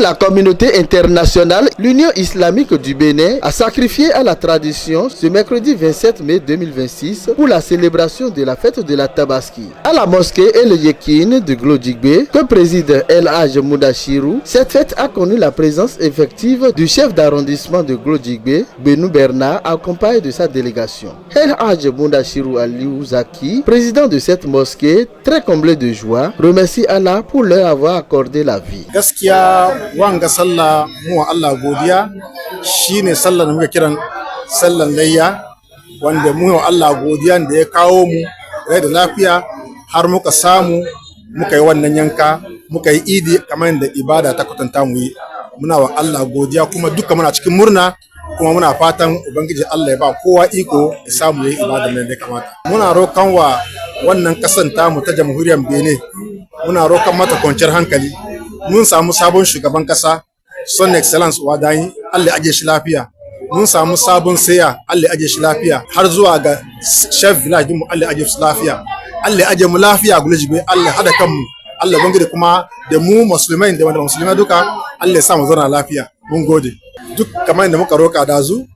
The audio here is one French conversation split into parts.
la communauté internationale, l'Union islamique du Bénin a sacrifié à la tradition ce mercredi 27 mai 2026 pour la célébration de la fête de la Tabaski. À la mosquée El Yekin de Glodjigbe, que préside El Hadj Moudachirou, cette fête a connu la présence effective du chef d'arrondissement de Glodjigbe, Benou Bernard, accompagné de sa délégation. El Hadj Moudachirou Aliou Zaki, président de cette mosquée, très comblé de joie, remercie Allah pour leur avoir accordé la vie. Gaskiya wanga sallah mu Allah godiya shine sallah da muka kiran sallan layya wanda mu Allah godiya da ya kawo mu rai da lafiya har muka samu muka yi wannan yanka muka yi idi kamar da ibada ta kwatanta mu yi. Muna wa Allah godiya kuma duka muna cikin murna kuma muna fatan ubangiji Allah ya ba kowa iko ya samu yayi ibada nan da kamata. Muna roƙon wa wannan kasan tamu ta jamhuriyar Benin, muna roƙon mata kwanciyar hankali. Mun samu sabon shugaban kasa son excellence Wadayi, Allah ya aje shi lafiya. Mun samu sabon saya, Allah ya aje shi lafiya. Har zuwa ga chef village mu, Allah ya aje shi lafiya. Allah ya aje mu lafiya Glodjigbe, Allah hada kanmu. Allah bangare kuma da mu musulmai da wanda musulmai duka, Allah ya sa mu zauna lafiya. Mun gode. Duk kamar da muka roka dazu,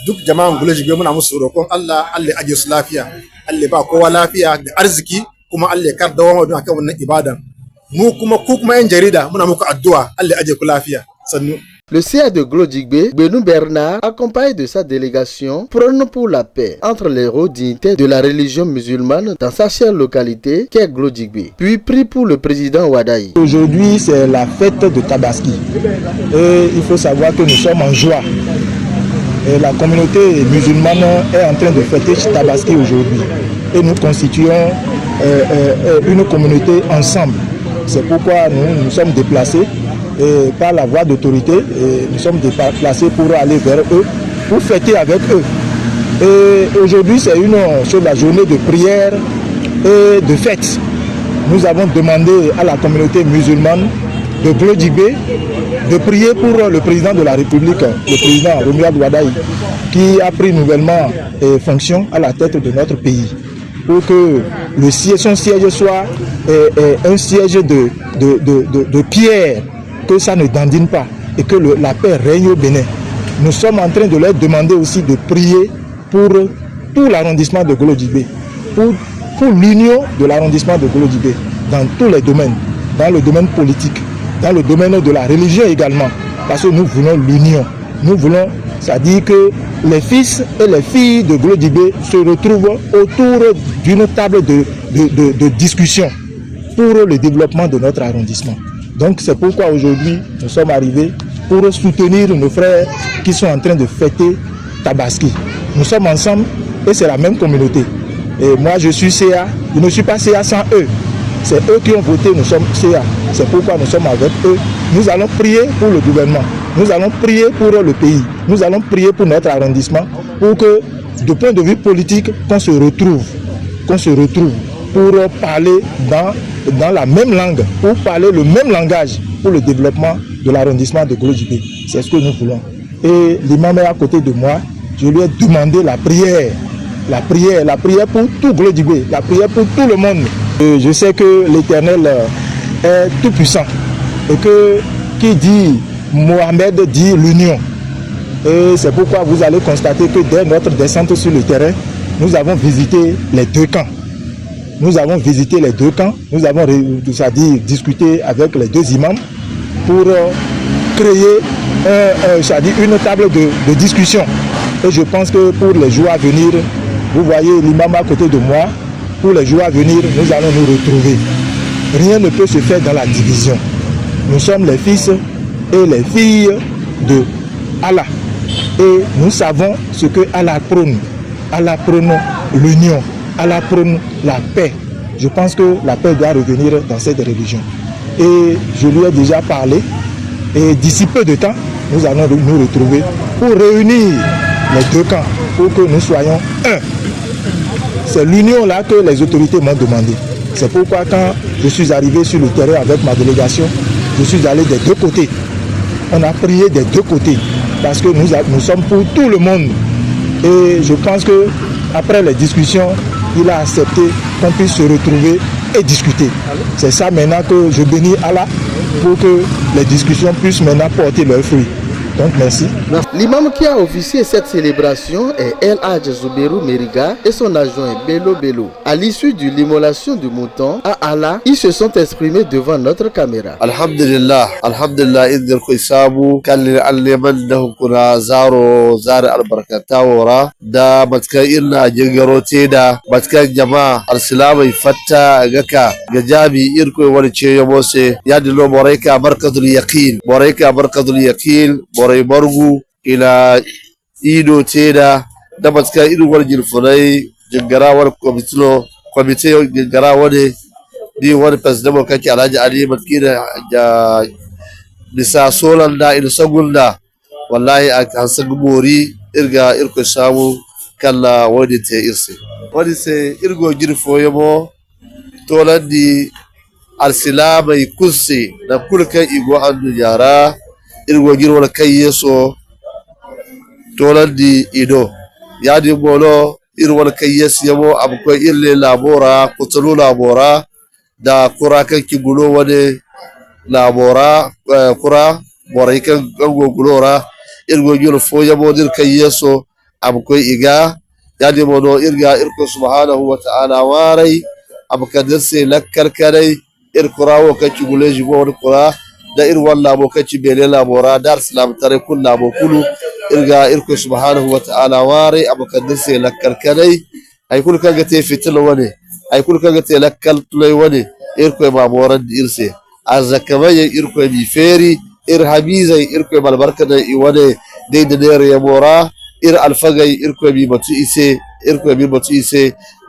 duk jama'an Glodjigbe muna musu roƙon Allah, Allah ya aje su lafiya. Allah ya ba kowa lafiya da arziki kuma Allah ya kar dawo mu akan wannan ibadan. Le CA de Glodjigbe, Benou Bernard, accompagné de sa délégation, prône pour la paix entre les hauts dignitaires de la religion musulmane dans sa chère localité qu'est Glodjigbe, puis prie pour le président Wadayi. Aujourd'hui, c'est la fête de Tabaski. Et il faut savoir que nous sommes en joie. Et la communauté musulmane est en train de fêter Tabaski aujourd'hui. Et nous constituons une communauté ensemble. C'est pourquoi nous nous sommes déplacés par la voie d'autorité. Nous sommes déplacés pour aller vers eux, pour fêter avec eux. Et aujourd'hui, c'est sur la journée de prière et de fête. Nous avons demandé à la communauté musulmane de Glodjigbe de prier pour le président de la République, le président Romuald Wadayi, qui a pris nouvellement fonction à la tête de notre pays, pour que son siège soit un siège de pierre, que ça ne dandine pas et que la paix règne au Bénin. Nous sommes en train de leur demander aussi de prier pour tout l'arrondissement de Glodjigbe, pour l'union de l'arrondissement de Glodjigbe dans tous les domaines, dans le domaine politique, dans le domaine de la religion également, parce que nous voulons l'union. Nous voulons, c'est-à-dire que les fils et les filles de Glodjigbe se retrouvent autour d'une table de discussion pour le développement de notre arrondissement. Donc c'est pourquoi aujourd'hui nous sommes arrivés pour soutenir nos frères qui sont en train de fêter Tabaski. Nous sommes ensemble et c'est la même communauté. Et moi je suis CA, je ne suis pas CA sans eux. C'est eux qui ont voté, nous sommes CA. C'est pourquoi nous sommes avec eux. Nous allons prier pour le gouvernement. Nous allons prier pour le pays. Nous allons prier pour notre arrondissement pour que, du point de vue politique, qu'on se retrouve pour parler dans la même langue, pour parler le même langage pour le développement de l'arrondissement de Glodjigbe. C'est ce que nous voulons. Et l'imam est à côté de moi. Je lui ai demandé la prière pour tout Glodjigbe, la prière pour tout le monde. Je sais que l'Éternel est tout puissant et que qui dit Mohamed dit l'union. Et c'est pourquoi vous allez constater que dès notre descente sur le terrain, nous avons visité les deux camps. Nous avons discuté avec les deux imams pour créer une table de discussion. Et je pense que pour les jours à venir, vous voyez l'imam à côté de moi, pour les jours à venir, nous allons nous retrouver. Rien ne peut se faire dans la division. Nous sommes les fils et les filles de Allah. Et nous savons ce que Allah prône. Allah prône l'union. Allah prône la paix. Je pense que la paix doit revenir dans cette religion. Et je lui ai déjà parlé. Et d'ici peu de temps, nous allons nous retrouver pour réunir les deux camps, pour que nous soyons un. C'est l'union là que les autorités m'ont demandé. C'est pourquoi quand je suis arrivé sur le terrain avec ma délégation, je suis allé des deux côtés. On a prié des deux côtés parce que nous sommes pour tout le monde. Et je pense que après les discussions, il a accepté qu'on puisse se retrouver et discuter. C'est ça maintenant que je bénis Allah pour que les discussions puissent maintenant porter leurs fruits. Donc merci. L'imam qui a officié cette célébration est El Hadj Zouberou Meriga et son adjoint Bello Bello. À l'issue de l'immolation du mouton à Allah, ils se sont exprimés devant notre caméra. Alhamdulillah, Alhamdulillah, idil kuisabu kalli aliman da kuna zaro albarkata wara da matkan irna jingarote da matkan jama'a arsilamai fatta gaka gajabi irko wani ce ya mose ya dilo boraika barkatul yaqin borai bargu ila ido teda da matkan irin wani jirfunai jingarawar kwamite jingarawar ne ni wani fasdamo kake alhaji ali matkina da bisa solan da ina sagul da wallahi a hansa gumori irga irko samu kalla wani te irse wani se irgo jirfo yamo tolan di arsila mai kusse da kulkan igo andu yara irgo girwala kai yeso tolan di ido ya di bolo irwala kai yes yamo abuko irle labora kutulu labora da kura kan ki gulo wani labora kura borai kan gango gulora irgo giro fo yamo dir kan yeso abuko iga ya di mono irga irko subhanahu wa ta'ala warai abuka dirse lakkar kadai irkurawo kan ki gule jibo wani kura da irwan labo kan ki bele labora dar salam tare kun labo kulu irga irko subhanahu wa ta'ala warai abuka dirse lakkar kadai ay kul kan ga te fitilo wani ay kul kaga te lakkal tulay wani irko ma moran irse azakamaye irko bi feri ir habiza irko bal barkada i wani de der ya mora ir alfagay irko bi batu ise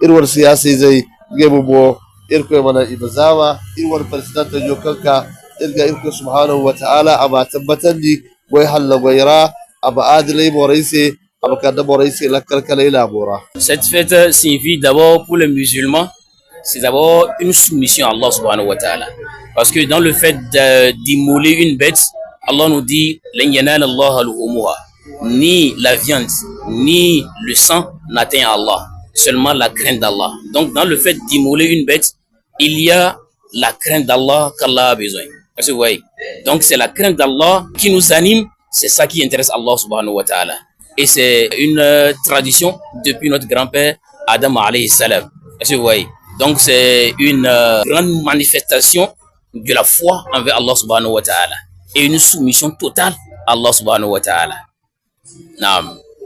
ir war siyasa zai gebo bo irko mana ibazama ir war president jokanka irga irko subhanahu wa ta'ala aba tabbatan di way halla wayra aba adlay moraise. Cette fête signifie d'abord pour les musulmans, c'est d'abord une soumission à Allah subhanahu wa ta'ala. Parce que dans le fait d'immoler une bête, Allah nous dit ni la viande, ni le sang n'atteint Allah, seulement la crainte d'Allah. Donc dans le fait d'immoler une bête, il y a la crainte d'Allah qu'Allah a besoin. Parce que vous voyez, donc c'est la crainte d'Allah qui nous anime, c'est ça qui intéresse Allah subhanahu wa ta'ala. Et c'est une tradition depuis notre grand-père Adam alayhi salam. Est-ce que vous voyez? Donc c'est une grande manifestation de la foi envers Allah subhanahu wa ta'ala. Et une soumission totale à Allah subhanahu wa ta'ala.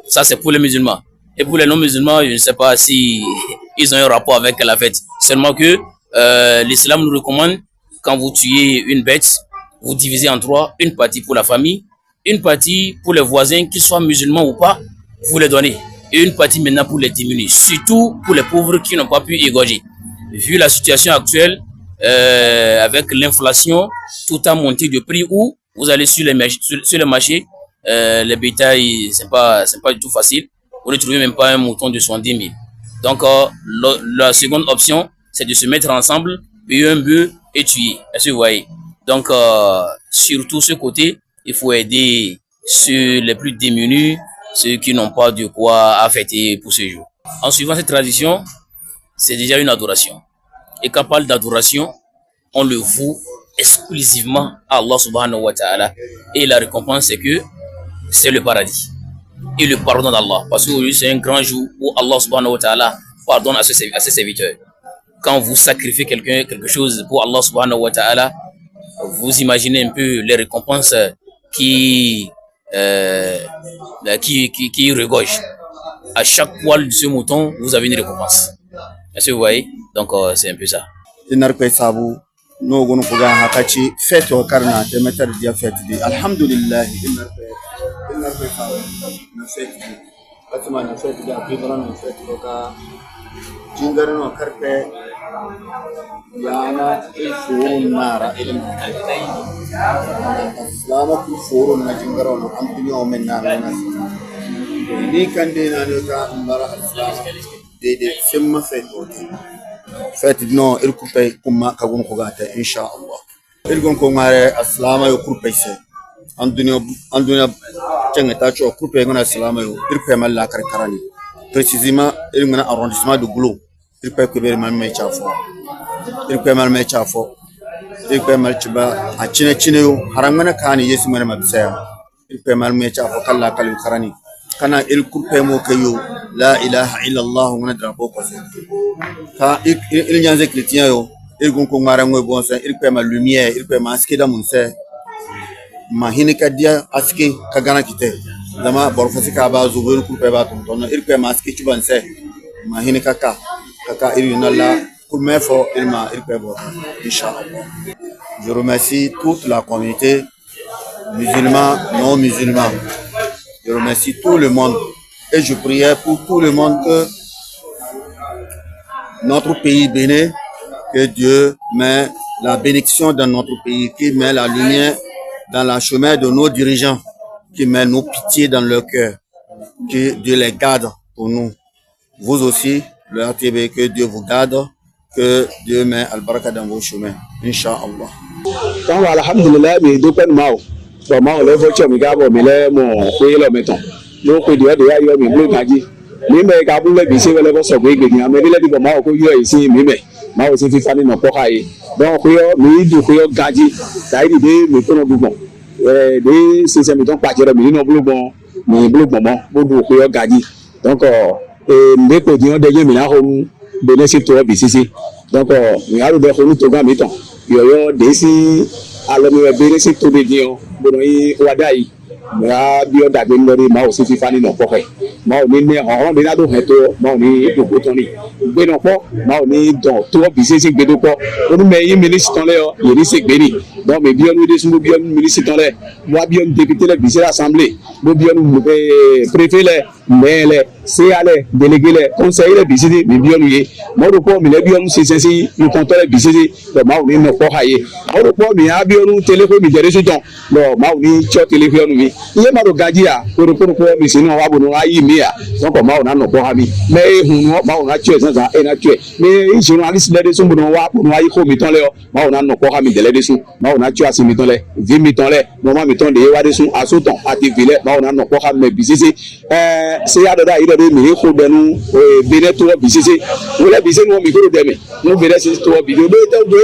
Ça c'est pour les musulmans. Et pour les non-musulmans, je ne sais pas si ils ont un rapport avec la fête. Seulement que l'islam nous recommande, quand vous tuez une bête, vous divisez en trois, une partie pour la famille, une partie pour les voisins, qu'ils soient musulmans ou pas, vous les donnez. Et une partie maintenant pour les diminuer, surtout pour les pauvres qui n'ont pas pu égorger. Vu la situation actuelle, avec l'inflation, tout a monté de prix où vous allez sur les marchés, les bétails, c'est pas du tout facile. Vous ne trouvez même pas un mouton de 70 000. Donc, la seconde option, c'est de se mettre ensemble, payer un bœuf et tuer. Est-ce que vous voyez? Donc, surtout ce côté, il faut aider ceux les plus démunis, ceux qui n'ont pas de quoi à fêter pour ce jour. En suivant cette tradition, c'est déjà une adoration. Et quand on parle d'adoration, on le voue exclusivement à Allah subhanahu wa ta'ala. Et la récompense, c'est que c'est le paradis et le pardon d'Allah. Parce que c'est un grand jour où Allah subhanahu wa ta'ala pardonne à ses serviteurs. Quand vous sacrifiez quelque chose pour Allah subhanahu wa ta'ala, vous imaginez un peu les récompenses qui regorge. À chaque poil de ce mouton, vous avez une récompense. Est-ce que vous voyez? Donc c'est un peu ça. yana furun nara ilin islama ku furun na jingaro no ampini o men nara na ni kan de na no ta mara islama de semma fet no il ku pay kuma ka gon ko gata insha Allah il gon ko ngare islama yo ku pay se andunya cenga ta cho ku pay ngona islama yo il pay malla kar karani précisément il ngona arrondissement de Glo il pay ko be man me chafo il peut mal mettre à fort irpe malchiba a chine haramana kani yesu mana mabisaya irpe malmecha fa kala kalu karani kana il kurpe mo kayo la ilaha illa allah ngana drapo ko ka il nyanze chrétien yo il gon ko ngara ngoy bon sa irpe mal lumière irpe maske da munse ma hinika dia aske kagana kite dama borfasi ka ba zubu kurpe ba ton irpe maske chubanse ma hinika kaka irinalla kurme fo ilma irpe bo inshallah. Je remercie toute la communauté musulmane, non musulmane. Je remercie tout le monde et je priais pour tout le monde que notre pays béni, que Dieu met la bénédiction dans notre pays, qu'il met la lumière dans le chemin de nos dirigeants, qu'il met nos pitiés dans leur cœur, que Dieu les garde pour nous. Vous aussi, le RTB, que Dieu vous garde, que Dieu met al-baraka dans vos chemins. Inch'Allah. Donc, alhamdulillah, mais deux peines mao. Bon, mao, le voiture, mais gars, mais là, mon foyer, là, mettons. Donc, il y a des ailleurs, mais bleu, gadi. Mais gars, vous l'avez visé, vous l'avez sauvé, mais il y a des mao, il y a ici, mais mao, c'est fait faire dans pocaï. Donc, il y a, mais il y a gadi. Ça a été, mais pour nous, bon. Des, c'est mettons, pas dire, mais il y a bleu, bon, mais bleu, bon, bon, il y a gadi. Donc, les produits, des mais là, on bénéficie de BCC. Donc, il y a des gens qui ont mettons. Yo desi alami bere se to de dio bono yi wadai ma bio da be lori ma o se fi fani no poke ma o ni ne ho de na do he to ma o ni gbogbo ton ni gbe no po ma o ni don to bi se gbe do po oni me yi ministre ton le o yi se gbe ni donc me bio nu de sun bio ministre ton le mo bio député le bi se l'assemblée mo bio nu préfet le mais le c'est aller délégué le conseil le bi se me bio nu ye mo do po mi le bio nu se si le compteur le bi se le ma o ni no po haye mo do po mi a bio nu téléphone mi jere so don lo ma o ni cho téléphone mi iye ma do gaji a ko mi se no wa bo no ayi mi a donc ma o na no po ha mi mais hun no ma o na tue sansa e na tue mais journaliste le de so bo no wa bo no ayi ko mi ton le o ma o na no po ha mi dele de so ma o na tue asi mi ton le vi mi ton le no ma mi ton de wa de so asoton ati vile ma o na no po ha me bisisi se ya do da ire de mi ko de nu bene to bisisi wo le bisisi no mi ko de me no bene si to bi do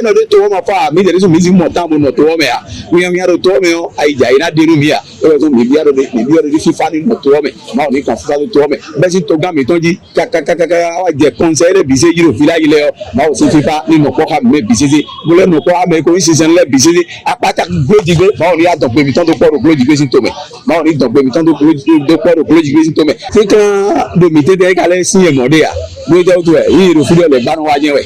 no de to ma fa mi de so mi si mo ta mo no to me a wi am ya do to me o ai ja ina de nu mi a o so mi biya de fi fa ni no to me ma o ni kan fa to me be si to ga mi ton ji ka wa je conseil de bisisi ro fila ile o ma o si fi fa ni no ko ha me bisisi mo le no ko ha me ko si sen le bisisi apata gbodigbe ma o ni a don pe mi ton to po ro gbodigbe si to me ma o ni don pe mi ton to po ro gbodigbe si to me se kan do mi te de ka le sin e mo de a mo je o to e yi ro filo le gbanu wa yen we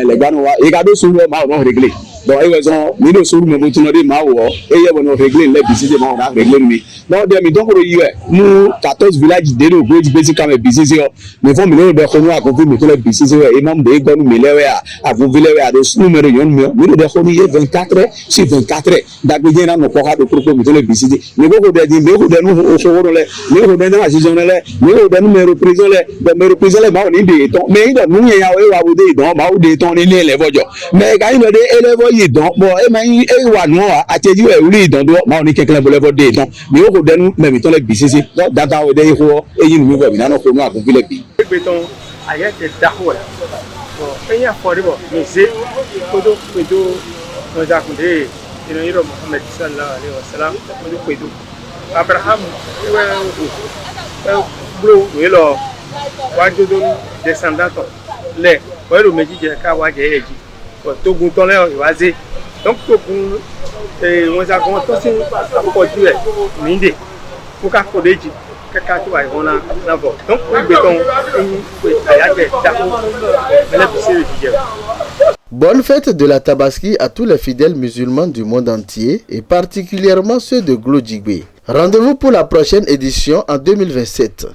le gbanu wa e ka do so ma o no régler donc il raison mi no so mo mo tun de ma wo e ye bo no régler le bisisi ma o na régler mi donc de mi don ko yi we mu 14 village de do gbodigbe si ka me bisisi o me fo mi no de ko nu akoko mi to le bisisi we imam de gbonu mi lewe a vo vile we a do numero yon mi no de ko ni 24 si 24 dagbe na no ko ha do propos mi to le bisisi me ko de di me ko de nu o so wo le me ko de na asijon le me ko de numero prison le ma o ni de ton me do nu yen ya we wa bo de don ma o de ton ni le bojo me ga yin de elevo yi don bo e ma yin e wa nu a teju e uri don do ma o ni kekele bo levo de don me ko de nu me mi to le bisisi data o de ho e yin mi bo mi na no ko nu akun vile bi gbe ton aye te daho la bo e ya fo ribo mi se kodo no ja kun de ino yiro Muhammad sallallahu alaihi wasallam kodo pedo Abraham we bro we lo wa jodo descendant le we lo meji je ka wa je eji ko togun ton le wa ze donc togun won ja kon to sin ko ju e mi de ko ka ko deji kaka ti wa won na bo donc gbe ton pe ayaje da ko le bisiri je. Bonne fête de la Tabaski à tous les fidèles musulmans du monde entier et particulièrement ceux de Glodjigbe. Rendez-vous pour la prochaine édition en 2027.